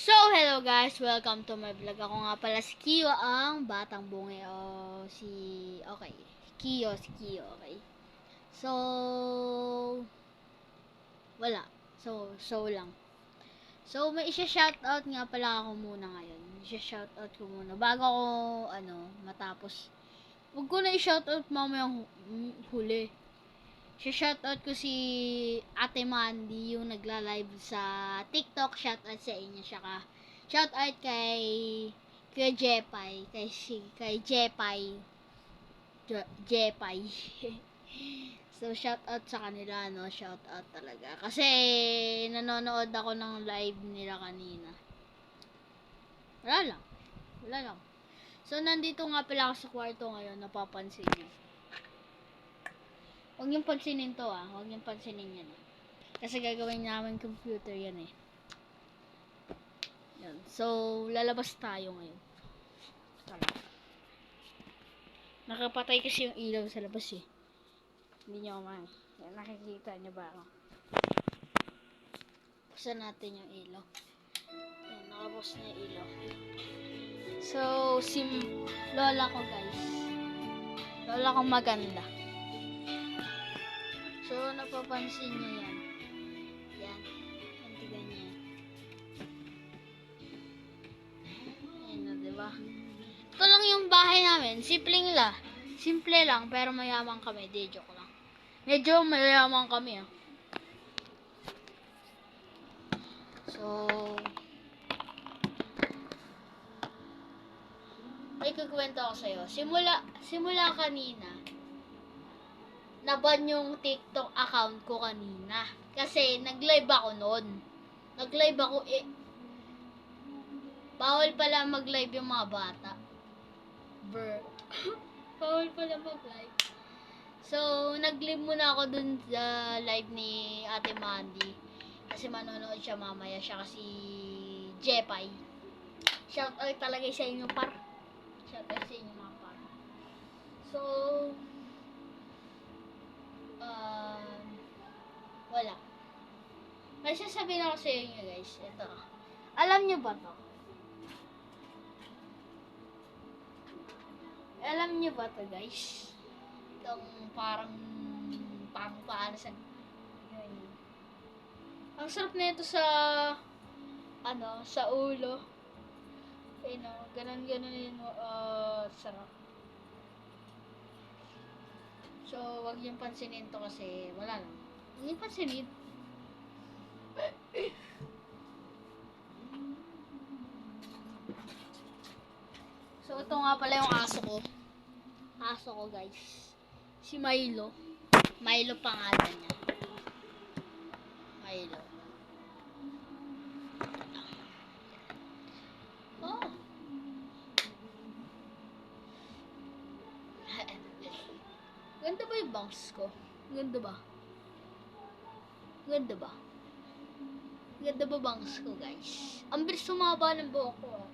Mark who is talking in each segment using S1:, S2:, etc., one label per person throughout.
S1: So, hello guys! Welcome to my vlog. Ako nga pala si Kiyo, ang batang bungi o Okay, si Kiyo, okay? So, wala. So lang. So, may isa-shoutout nga pala ako muna ngayon. Isa-shoutout ko muna. Bago ako, matapos. Huwag ko na i-shoutout mamayang huli. Shoutout ko si Ate Mandy, yung nagla-live sa TikTok. Shoutout sa inyo. Saka shoutout kay Kuya Jepay. Kay Jepay. Jepay. So, shoutout sa kanila, no? Shoutout talaga. Kasi, nanonood ako ng live nila kanina. Wala lang. Wala lang. So, nandito nga pala ako sa kwarto ngayon. Napapansin niyo. Huwag niyong pansinin to, ah. Huwag niyong pansinin yan. Kasi gagawin namin computer yan, eh. Yan. So, lalabas tayo ngayon. Tara. Nakapatay kasi yung ilaw sa labas, eh. Hindi niyo man. Yan, nakikita niyo ba ako? Buksan natin yung ilaw. Yan, nakabuksan na yung ilaw. So, si lola ko, guys. Lola ko maganda. So, napapansin niyo yan. Yan. Ganti ganyan. Yan na, diba? Ito lang yung bahay namin. Simple lang, pero mayaman kami. Di, joke lang. Medyo mayaman kami, ah. So, may kukwento ako sa'yo. Simula kanina, naban yung TikTok account ko kanina. Kasi, nag-live ako noon. Nag-live ako, bawal pala mag-live yung mga bata. Bawal pala mag-live. So, nag-live muna ako dun sa live ni Ate Mandy. Kasi manonood siya mamaya. Siya kasi Jepay. Shoutout talaga sa inyo, par. Shoutout sa inyo, mga par. So, wala. May sasabihin ako sa inyo, guys. Ito. Alam nyo ba to? Alam nyo ba to, guys? Itong parang paano sa yun. Ang sarap na ito sa sa ulo. Ganun yun, sarap. So, wag yung pansinin to kasi wala lang. Wag yung pansinin. So, ito nga pala yung aso ko. Aso ko, guys. Si Milo. Milo pangalan niya. Milo. Oh. Ganda ba yung bangs ko? Ganda ba? Ganda ba? Ganda ba bangs ko, guys? Ang bilis sumaba ng buhok ko, ah.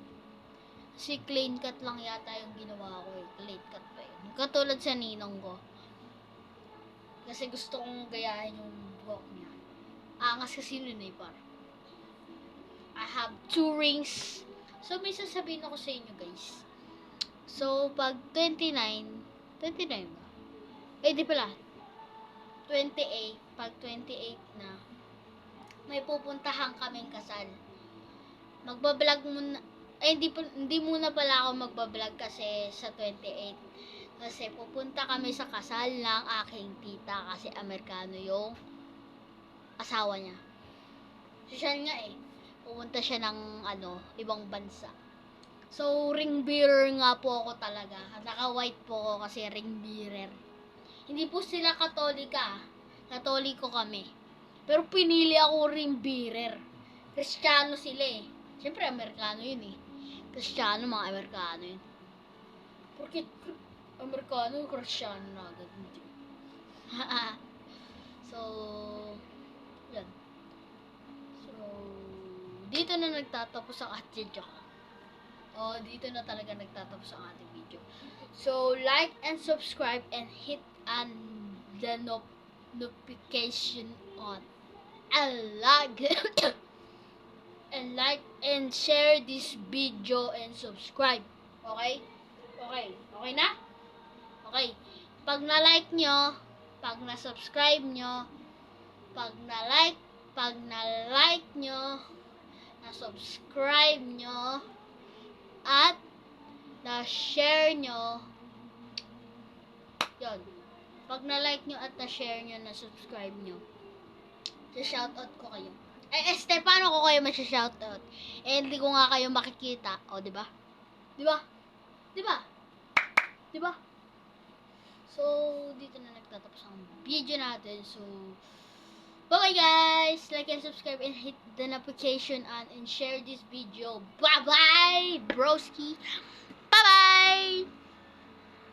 S1: Kasi clean cut lang yata yung ginawa ko, eh. Clean cut pa yun. Katulad sa ninong ko. Kasi gusto kong gayahin yung buhok niya. Angas kasi nun, eh, par. I have 2 rings. So, may sasabihin ako sa inyo, guys. So, pag 29 ba? Di pala. 28. Pag 28 na, may pupuntahan kaming kasal. Magbablog muna. Hindi muna pala ako magbablog kasi sa 28. Kasi pupunta kami sa kasal ng aking tita kasi Amerikano yung asawa niya. So, siya nga, pupunta siya ng ibang bansa. So, ring bearer nga po ako talaga. Naka-white po ako kasi ring bearer. Hindi po sila Katolika. Katoliko kami. Pero pinili ako ring bearer. Kristiyano sila, eh. Siyempre, Amerikano yun, eh. Kristiyano, mga Amerikano yun. Porque Amerikano, Kristiyano na agad. So, yan. So, dito na nagtatapos ang ating video. Dito na talaga nagtatapos ang ating video. So, like and subscribe and hit the notification on. I like and like and share this video and subscribe. Okay? Okay. Okay na? Okay. Pag na-like nyo, pag na-subscribe nyo, pag na-like nyo, na-subscribe nyo, at na-share nyo, yun. Pag na-like nyo at na-share nyo, na-subscribe nyo, shoutout ko kayo. Este, paano ko kayo masya-shoutout? Hindi ko nga kayo makikita. O, di ba? Di ba? Di ba? Di ba? So, dito na nagtatapos ang video natin. So, bye-bye guys! Like and subscribe and hit the notification on and share this video. Bye-bye, broski! Bye-bye!